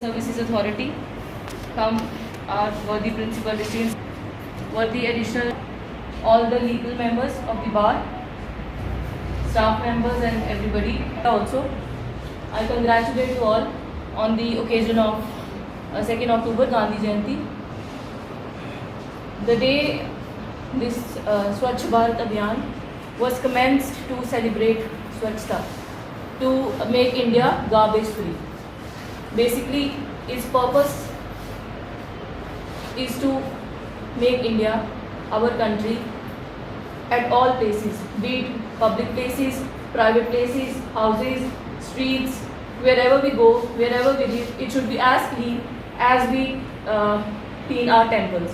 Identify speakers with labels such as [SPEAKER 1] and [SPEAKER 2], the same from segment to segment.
[SPEAKER 1] Services Authority, come our worthy principal recipients, worthy additional, all the legal members of the bar, staff members and everybody also. I congratulate you all on the occasion of 2nd October Gandhi Jayanti. The day this Swachh Bharat Abhiyan was commenced to celebrate Swachhta, to make India garbage free. Basically, its purpose is to make India, our country, at all places, be it public places, private places, houses, streets, wherever we go, wherever we live, it should be as clean as we clean our temples.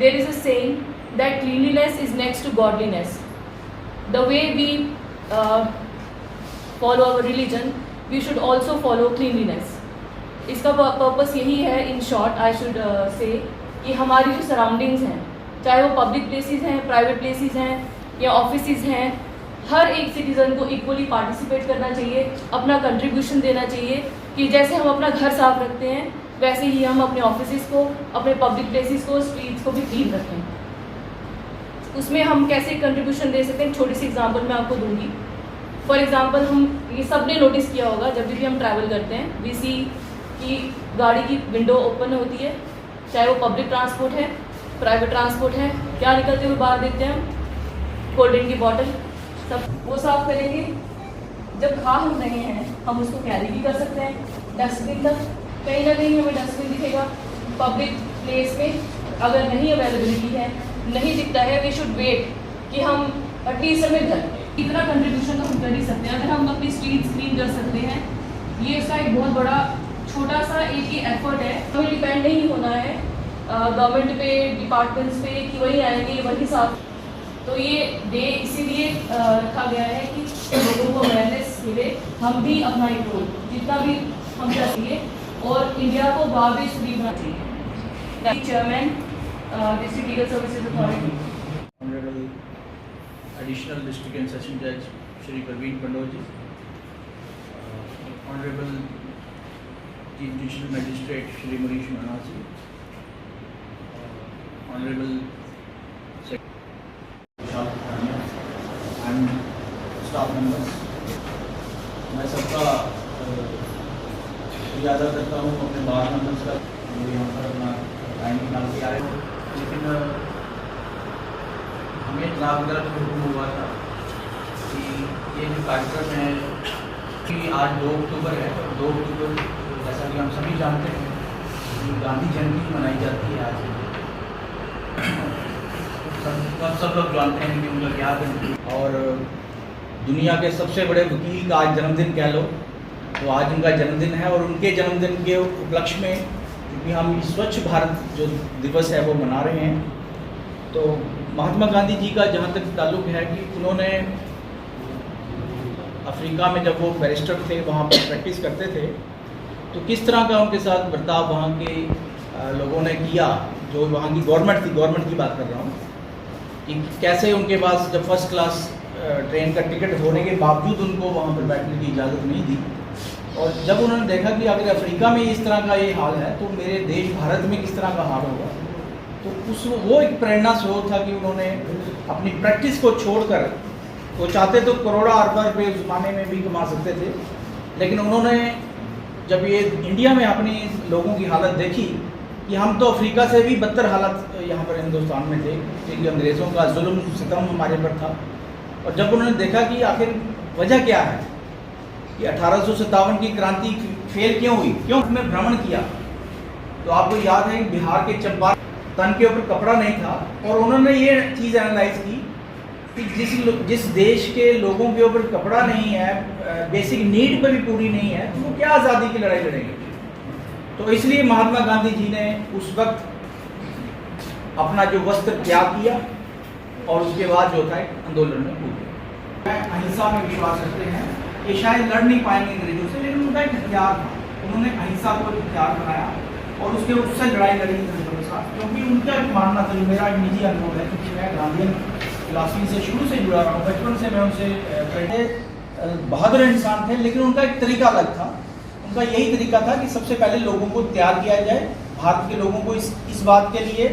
[SPEAKER 1] There is a saying that cleanliness is next to godliness. The way we follow our religion, we should also follow cleanliness. इसका purpose यही है, in short I should say, कि हमारी जो surroundings हैं, चाहे वो public places हैं, प्राइवेट प्लेसेस हैं या ऑफिसेज हैं, हर एक सिटीज़न को इक्वली पार्टिसिपेट करना चाहिए, अपना कंट्रीब्यूशन देना चाहिए कि जैसे हम अपना घर साफ रखते हैं वैसे ही हम अपने ऑफिसेज को, अपने पब्लिक प्लेसेस को, स्ट्रीट्स को भी क्लीन रखें। उसमें हम कैसे कंट्रीब्यूशन दे सकते हैं, छोटी सी एग्जांपल मैं आपको दूंगी। फॉर एग्जांपल, हम ये सब ने नोटिस किया होगा, जब भी हम ट्रैवल करते हैं वी सी कि गाड़ी की विंडो ओपन होती है, चाहे वो पब्लिक ट्रांसपोर्ट है, प्राइवेट ट्रांसपोर्ट है, क्या निकलते हुए बाहर देखते हैं हम, कोल्ड ड्रिंक की बॉटल, सब वो साफ करेंगे। जब खा हम रहे हैं हम उसको कैरी भी कर सकते हैं डस्टबिन तक, कहीं ना कहीं हमें डस्टबिन दिखेगा पब्लिक प्लेस में। अगर नहीं अवेलेबिलिटी है, नहीं दिखता है, वी शुड वेट कि हम एटलीस्ट हमें घर इतना कंट्रीब्यूशन तो हम कर ही सकते हैं। अगर हम अपनी स्ट्रीट्स क्लीन कर सकते हैं, ये उसका एक बहुत बड़ा छोटा सा एक ही एफर्ट है। हमें डिपेंड नहीं होना है गवर्नमेंट पे, डिपार्टमेंट्स पे कि वही आएंगे वही साफ। तो ये डे इसीलिए रखा गया है कि लोगों को अवेयरनेस मिले, हम भी अपना एक रोल जितना भी हम कर सकेंगे और इंडिया को गार्बेज फ्री बनाना चाहिए। Chairman district legal services authority,
[SPEAKER 2] honourable additional district and session जज Shri Praveen Pandor ji, honourable chief judicial magistrate Shri Manish Manaj ji, honourable and staff members, मैं सबका इजाज़त करता हूँ अपने बार मेंबर्स का, जो यहाँ पर अपना टाइम निकाल के आए। लेकिन हमें लाभ वगैरह से हुक्म हुआ था कि ये जो कार्यक्रम है कि आज 2 अक्टूबर है, 2 अक्टूबर जैसा कि हम सभी जानते हैं गांधी जयंती मनाई जाती है आज। सब लोग जानते हैं कि उनका क्या है, और दुनिया के सबसे बड़े वकील का आज जन्मदिन कह लो, तो आज उनका जन्मदिन है। और उनके जन्मदिन के उपलक्ष्य में क्योंकि हम स्वच्छ भारत जो दिवस है वो मना रहे हैं, तो महात्मा गांधी जी का जहाँ तक ताल्लुक है कि उन्होंने अफ्रीका में जब वो बैरिस्टर थे, वहाँ पर प्रैक्टिस करते थे, तो किस तरह का उनके साथ बर्ताव वहाँ के लोगों ने किया, जो वहाँ की गवर्नमेंट थी, गवर्नमेंट की बात कर रहा हूँ, कि कैसे उनके पास जब फर्स्ट क्लास ट्रेन का टिकट होने के बावजूद उनको वहाँ पर बैठने की इजाज़त नहीं दी। और जब उन्होंने देखा कि अगर अफ्रीका में इस तरह का ये हाल है तो मेरे देश भारत में किस तरह का हाल होगा, तो वो एक प्रेरणा स्रोत था कि उन्होंने अपनी प्रैक्टिस को छोड़कर, वो चाहते तो करोड़ों अरबा रुपये उस ज़माने में भी कमा सकते थे, लेकिन उन्होंने जब ये इंडिया में अपनी लोगों की हालत देखी कि हम तो अफ्रीका से भी बदतर हालत यहाँ पर हिंदुस्तान में थे, क्योंकि अंग्रेज़ों का जुल्म सितम हमारे पर था, और जब उन्होंने देखा कि आखिर वजह क्या है कि 1857 की क्रांति फेल क्यों हुई, क्यों उसमें भ्रमण किया, तो आपको याद है कि बिहार के चंपारण तन के ऊपर कपड़ा नहीं था, और उन्होंने ये चीज़ एनालाइज की कि जिस देश के लोगों के ऊपर कपड़ा नहीं है, बेसिक नीड पर भी पूरी नहीं है, तो वो क्या आज़ादी की लड़ाई लड़ेंगे। तो इसलिए महात्मा गांधी जी ने उस वक्त अपना जो वस्त्र त्याग किया और उसके बाद जो था आंदोलन में कूदे। अहिंसा में विश्वास रखते हैं, ये शायद लड़ नहीं पाएंगे अंग्रेजों से, लेकिन उनका एक हथियार था, उन्होंने अहिंसा को हथियार बनाया और उससे लड़ाई लड़ी अंग्रेजों के साथ। क्योंकि उनका मानना था, मेरा निजी अनुभव है, क्योंकि मैं गांधीयन फिलासफी से शुरू से जुड़ा रहा हूँ, बचपन से मैं उनसे पहले बहादुर इंसान थे, लेकिन उनका एक तरीका अलग था। उनका यही तरीका था कि सबसे पहले लोगों को तैयार किया जाए, भारत के लोगों को इस बात के लिए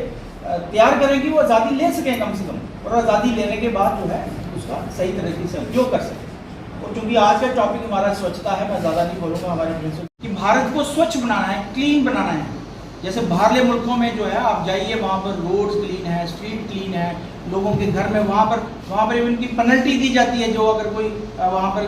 [SPEAKER 2] तैयार करें कि वो आज़ादी ले सकें कम से कम, और आज़ादी लेने के बाद जो है उसका सही तरीके से उपयोग कर सकें। और चूँकि आज का टॉपिक हमारा स्वच्छता है, मैं ज़्यादा नहीं बोलूँगा हमारे प्रिंसिपल कि भारत को स्वच्छ बनाना है, क्लीन बनाना है। जैसे बाहरले मुल्कों में जो है आप जाइए, वहाँ पर रोड्स क्लीन है, स्ट्रीट क्लीन है, लोगों के घर में वहाँ पर इनकी पेनल्टी दी जाती है जो अगर कोई वहाँ पर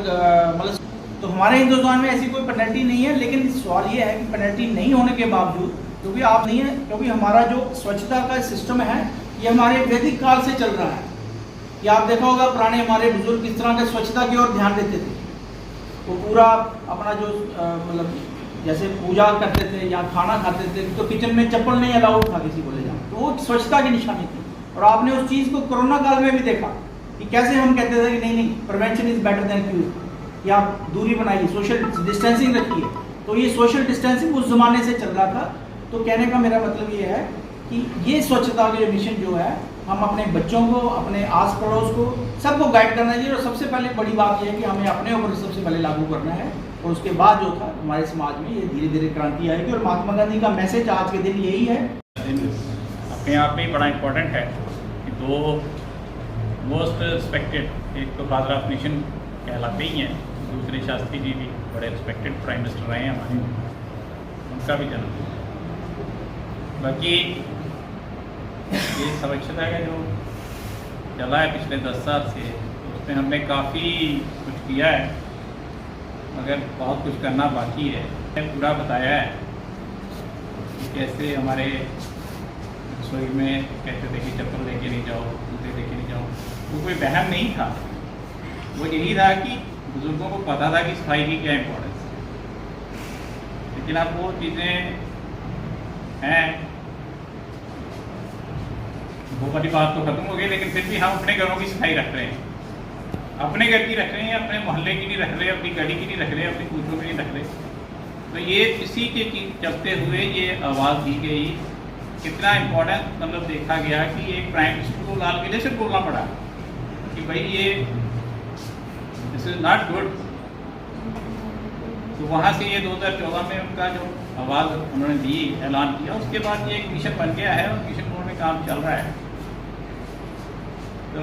[SPEAKER 2] मतलब, तो हमारे हिंदुस्तान में ऐसी कोई पेनल्टी नहीं है। लेकिन सवाल ये है कि पेनल्टी नहीं होने के बावजूद, क्योंकि आप नहीं है, क्योंकि हमारा जो स्वच्छता का सिस्टम है ये हमारे वैदिक काल से चल रहा है। कि आप देखा होगा पुराने हमारे बुजुर्ग किस तरह के स्वच्छता की ओर ध्यान देते थे। वो पूरा अपना जो मतलब जैसे पूजा करते थे या खाना खाते थे तो किचन में चप्पल नहीं अलाउड था किसी को ले जाना, तो वो स्वच्छता की निशानी थी। और आपने उस चीज़ को कोरोना काल में भी देखा कि कैसे हम कहते थे कि नहीं prevention is better than cure, कि आप दूरी बनाइए, सोशल डिस्टेंसिंग रखिए। तो ये सोशल डिस्टेंसिंग उस ज़माने से चल रहा था। तो कहने का मेरा मतलब ये है कि ये स्वच्छता के मिशन जो है हम अपने बच्चों को, अपने आस पड़ोस को, सबको गाइड करना चाहिए। और सबसे पहले बड़ी बात यह है कि हमें अपने ऊपर सबसे पहले लागू करना है, और उसके बाद जो था हमारे समाज में ये धीरे धीरे क्रांति आएगी। और महात्मा गांधी का मैसेज आज के दिन यही है।
[SPEAKER 3] अपने आप में ही बड़ा इम्पोर्टेंट है कि दो मोस्ट रिस्पेक्टेड, एक तो फादर ऑफ नेशन कहलाते ही हैं, दूसरे शास्त्री जी भी बड़े रिस्पेक्टेड प्राइम मिनिस्टर रहे हैं हमारे, उनका भी जन्म। बाकी ये स्वच्छता का जो चला है पिछले 10 साल से, उसमें हमने काफ़ी कुछ किया है, मगर बहुत कुछ करना बाकी है। पूरा बताया है कि कैसे हमारे रसोई में कहते थे कि चप्पल लेके नहीं जाओ, जूते लेके नहीं जाओ। वो कोई वहम नहीं था, वो यही था कि बुजुर्गों को पता था कि सफाई की क्या इम्पोर्टेंस है। लेकिन अब वो चीज़ें हैं, वो वाली बात तो खत्म हो गई, लेकिन फिर भी हम अपने घरों की सफाई रख रहे हैं, अपने घर की रख रहे हैं, अपने मोहल्ले की नहीं रख रहे, अपनी गली की नहीं रख रहे, अपनी कूचों की नहीं रख रहे। तो ये इसी के चलते हुए ये आवाज़ दी गई। कितना इम्पोर्टेंट मतलब देखा गया कि एक प्राइम मिनिस्टर को लाल किले से बोलना पड़ा कि भाई ये दिस इज नॉट गुड। तो वहाँ से ये 2014 में उनका जो आवाज़ उन्होंने दी, ऐलान किया, उसके बाद ये एक मिशन बन गया है और मिशन मोड में काम चल रहा है। तो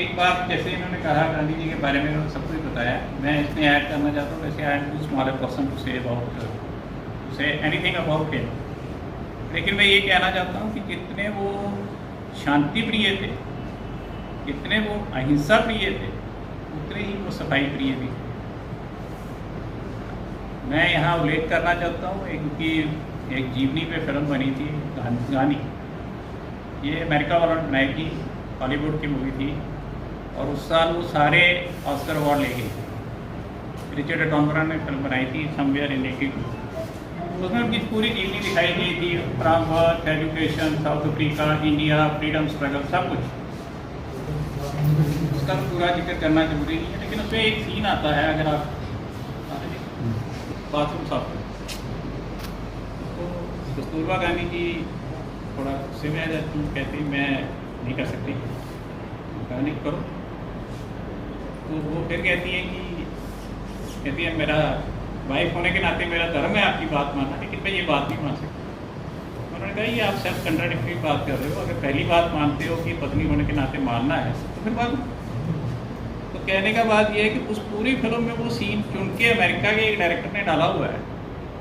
[SPEAKER 3] एक बात जैसे इन्होंने कहा गांधी जी के बारे में, उन्होंने सब कुछ बताया, मैं इसमें ऐड करना चाहता हूँ। वैसे I am too small person to say about say anything about him, लेकिन मैं ये कहना चाहता हूँ कि कितने वो शांति प्रिय थे, कितने वो अहिंसा प्रिय थे, उतने ही वो सफाई प्रिय भी। मैं यहाँ उल्लेख करना चाहता हूँ उनकी एक जीवनी पे फिल्म बनी थी गानी, ये अमेरिका वालों ने बनाई थी, हॉलीवुड की मूवी थी, और उस साल वो सारे ऑस्कर अवार्ड ले गई। रिचर्ड अटोनबरा ने फिल्म बनाई थी समवेयर इन 82। उसमें उनकी पूरी जीवनी दिखाई गई थी, from birth, education, south Africa, India, freedom struggle, सब कुछ। उसका पूरा जिक्र करना जरूरी नहीं है, लेकिन उसमें एक सीन आता है, अगर आप बाथरूम साफ करें तो कस्तूरबा गांधी जी थोड़ा गुस्से में आ जाती हैं, कहती मैं नहीं कर सकती, नहीं करो। तो वो फिर कहती है मेरा वाइफ होने के नाते मेरा धर्म है आपकी बात मानना, लेकिन मैं ये बात नहीं मान सकती। उन्होंने कहा ये आप सेल्फ कंट्राडिक्टरी बात कर रहे हो, अगर पहली बात मानते हो कि पत्नी होने के नाते मानना है तो फिर बात। तो कहने का बात यह है कि उस पूरी फिल्म में वो सीन चुन के अमेरिका के एक डायरेक्टर ने डाला हुआ है,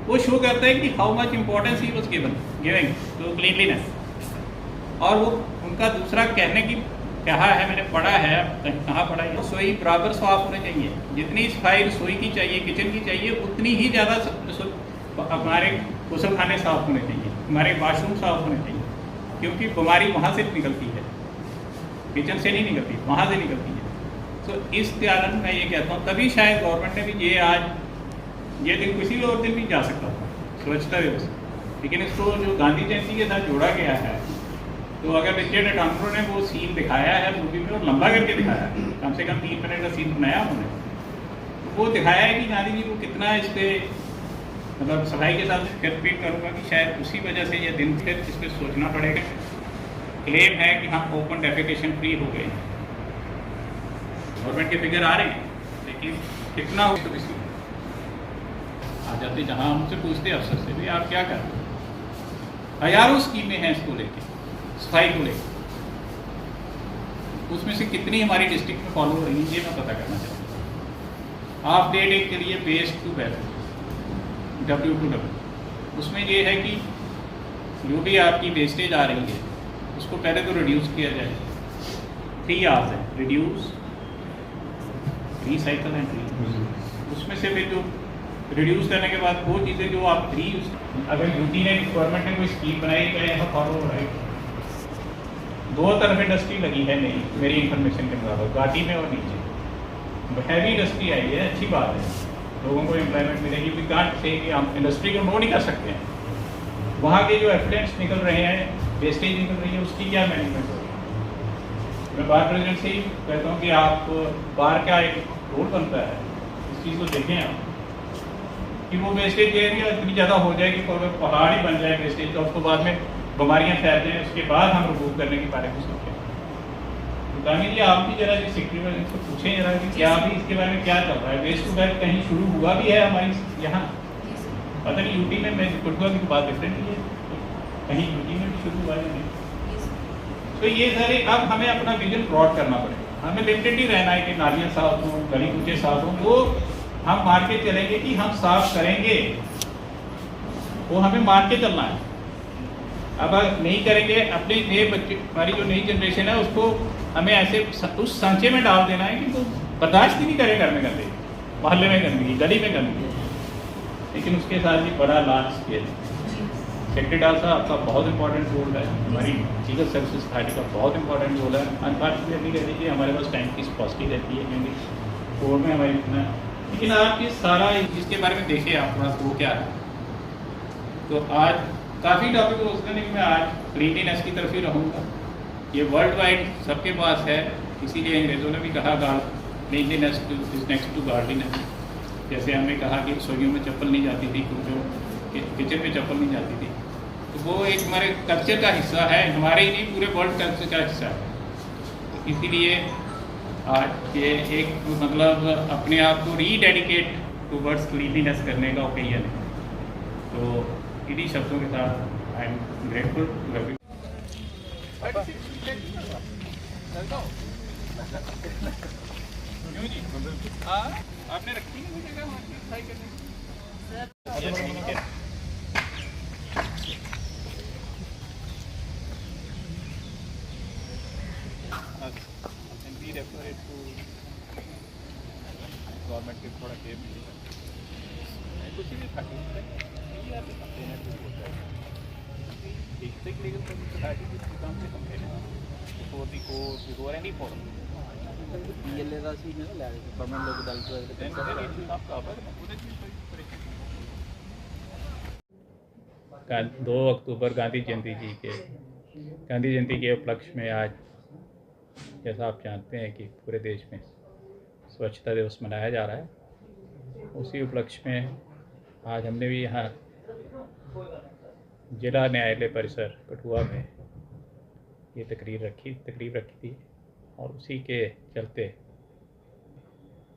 [SPEAKER 3] वो शो करता है कि how much importance he was giving to cleanliness. और वो उनका दूसरा कहने की कहा है, मैंने पढ़ा है, कहाँ पढ़ा है, रसोई बराबर साफ होने चाहिए। जितनी सफाई रसोई की चाहिए, किचन की चाहिए, उतनी ही ज़्यादा हमारे गुसल खाने साफ होने चाहिए, हमारे वाशरूम साफ होने चाहिए, क्योंकि बीमारी वहाँ से निकलती है, किचन से नहीं निकलती, वहाँ से निकलती है। तो इस कारण मैं ये कहता हूँ, तभी शायद गवर्नमेंट ने भी ये दिन किसी भी और दिन भी जा सकता था, स्वच्छता दिवस, लेकिन इसको जो गांधी जयंती के साथ जोड़ा गया है। तो अगर रिचर्ड अटोनबरा ने वो सीन दिखाया है मूवी में, और लंबा करके दिखाया है, कम से कम 3 मिनट का सीन बनाया उन्होंने, तो वो दिखाया है कि गांधी जी को कितना इस पर मतलब सफाई के साथ फिर रिपीट करूँगा कि शायद उसी वजह से ये दिन फिर इस पर सोचना पड़ेगा। क्लेम है कि हम ओपन डेफिकेशन फ्री हो गए, गवर्नमेंट के फिगर आ रहे हैं, लेकिन कितना हो तो किसी आ जाते, जहाँ हमसे पूछते अफसर से भी आप क्या कर रहे हो। हजारों स्कीमें हैं इसको लेके, सफाई को लेकर, उसमें से कितनी हमारी डिस्ट्रिक्ट में फॉलो हो रही है ये मैं पता करना चाहता हूँ। आप डे के लिए वेस्ट टू वेल्थ W2W, उसमें ये है कि जो भी आपकी वेस्टेज आ रही है उसको पहले तो रिड्यूस किया जाए। 3 R's है, रिड्यूस, रिसाइकल एंड रीयूज। उसमें से फिर जो रिड्यूस करने के बाद वो चीज़ें जो आप रीयूज, अगर यूटी ने गवर्नमेंट ने कोई स्कीम बनाई है यहाँ फॉलो हो रहा है। 2 तरफ इंडस्ट्री लगी है नहीं, मेरी इन्फॉर्मेशन के मुताबिक, घाटी में और नीचे हैवी इंडस्ट्री आई है, अच्छी बात है, लोगों को एम्प्लॉयमेंट मिलेगी। वी कांट से कि हम इंडस्ट्री को नो नहीं कर सकते हैं। वहाँ के जो एफिडेंट्स निकल रहे हैं, वेस्टेज निकल रही है, उसकी क्या मैनेजमेंट होगी। मैं बार प्रेसिडेंट से ही कहता हूँ कि आप बार का एक रोल बनता है, इस चीज़ को देखें आप कि वो वेस्टेज एरिया इतनी ज़्यादा हो जाए कि पहाड़ ही बन जाए वेस्टेज का, उसको बाद में बीमारियाँ फैल जाएँ, उसके बाद हम रिमूव करने के बारे में सोचें। तो गांधी जी आप भी जरा सेक्रेटरी में इसको पूछें जरा कि क्या अभी इसके बारे में क्या चल रहा है। वेस्ट टू वेल्थ कहीं शुरू हुआ भी है हमारी यहाँ, पता नहीं यूटी में, मैं कठुआ की बात डिफरेंट है, कहीं यूटी में भी शुरू हुआ है नहीं। तो ये सारे अब हमें अपना विजन ब्रॉड करना पड़ेगा, हमें लिमिटेड ही रहना है कि नालियाँ साफ हों, गली कूचे साफ हों, वो हम मान के चलेंगे कि हम साफ करेंगे, वो हमें मान के चलना है। अब नहीं करेंगे, अपने नए बच्चे, हमारी जो नई जनरेशन है उसको हमें ऐसे उस सांचे में डाल देना है कि वो बर्दाश्त ही नहीं करे घर में गंदगी, मोहल्ले में गंदगी, गली में गंदगी। लेकिन उसके साथ भी बड़ा लार्ज स्केल सेक्रेटरी डाल साहब आपका बहुत इंपॉर्टेंट रोल है, हमारी लीगल सर्विसेज अथॉरिटी का बहुत इंपॉर्टेंट रोल है। अनफॉर्चुनेटली कह लीजिए हमारे पास टाइम की स्पॉसिटी रहती है क्योंकि कोर्ट में हमारी इतना, लेकिन आप ये सारा इसके बारे में देखिए आप थोड़ा वो क्या है। तो आज काफ़ी टॉपिक हो सकते हैं, मैं आज क्लीनलीनेस की तरफ ही रहूँगा। ये वर्ल्ड वाइड सबके पास है, इसीलिए अंग्रेज़ों ने भी कहा क्लीनलीनेस इज नेक्स्ट टू गार्डलीनेस। जैसे हमने कहा कि रसोइयों में चप्पल नहीं जाती थी, जो किचन में चप्पल नहीं जाती थी, तो वो एक हमारे कल्चर का हिस्सा है, हमारे ही नहीं पूरे वर्ल्ड कल्चर का हिस्सा है। तो इसीलिए आज ये एक मतलब अपने आप को रीडेडिकेट टूवर्ड्स क्लीनलीनेस करने का ओकेजन है। तो इन्हीं शब्दों के साथ I am grateful to every. आपने रखी नहीं मुझे जगह सफाई करने की? गवर्नमेंट के थोड़ा केयर मिलेगा, कुछ भी खाती लीगल सर्विस अथॉरिटी जिसके काम से complain before the court before any forum
[SPEAKER 2] PLA ਦਾ ਸੀ ਮੈਂ ਲੈ ਕੇ ਪਰਮਨੈਂਟ ਲੋਕ ਦਲ ਤੋਂ
[SPEAKER 3] का 2 अक्टूबर गांधी जयंती के उपलक्ष्य में आज जैसा आप जानते हैं कि पूरे देश में स्वच्छता दिवस मनाया जा रहा है। उसी उपलक्ष्य में आज हमने भी यहाँ जिला न्यायालय परिसर कठुआ में ये तकरीब रखी थी और उसी के चलते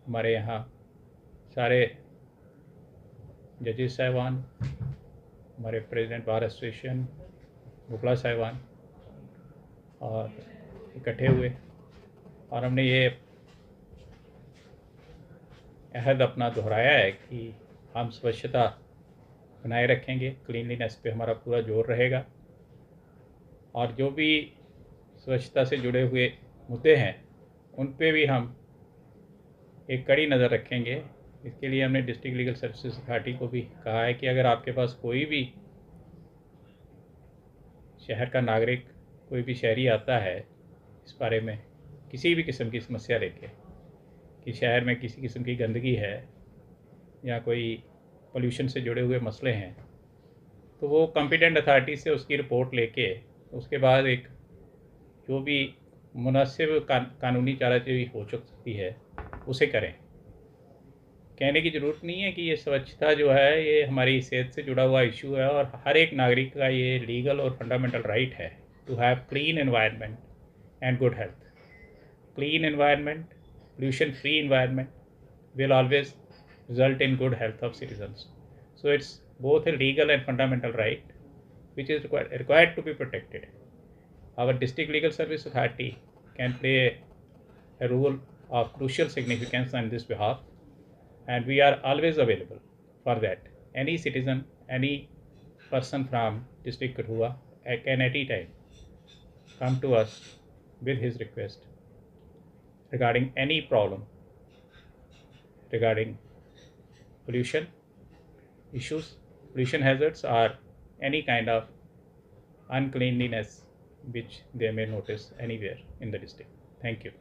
[SPEAKER 3] हमारे यहाँ सारे जजेस साहिबान, हमारे प्रेसिडेंट बार एसोसिएशन बुकला साहिबान और इकट्ठे हुए और हमने ये अहद अपना दोहराया है कि हम स्वच्छता बनाए रखेंगे, क्लीनलीनेस पे हमारा पूरा जोर रहेगा और जो भी स्वच्छता से जुड़े हुए मुद्दे हैं उन पे भी हम एक कड़ी नज़र रखेंगे। इसके लिए हमने डिस्ट्रिक्ट लीगल सर्विसेज अथॉरिटी को भी कहा है कि अगर आपके पास कोई भी शहर का नागरिक, कोई भी शहरी आता है इस बारे में किसी भी किस्म की समस्या लेके कि शहर में किसी किस्म की गंदगी है या कोई पोल्यूशन से जुड़े हुए मसले हैं, तो वो कॉम्पिटेंट अथॉरिटी से उसकी रिपोर्ट लेके उसके बाद एक जो भी मुनासिब कानूनी चाराजोई हो सकती है उसे करें। कहने की ज़रूरत नहीं है कि ये स्वच्छता जो है ये हमारी सेहत से जुड़ा हुआ इशू है और हर एक नागरिक का ये लीगल और फंडामेंटल राइट है to have clean environment and good health. Clean environment, pollution free environment will always result in good health of citizens. So it's both a legal and fundamental right which is required to be protected. Our district legal service authority can play a role of crucial significance on this behalf, and we are always available for that. Any citizen, any person from district Kathua can at any time come to us with his request regarding any problem regarding pollution issues, pollution hazards, or any kind of uncleanliness which they may notice anywhere in the district. Thank you.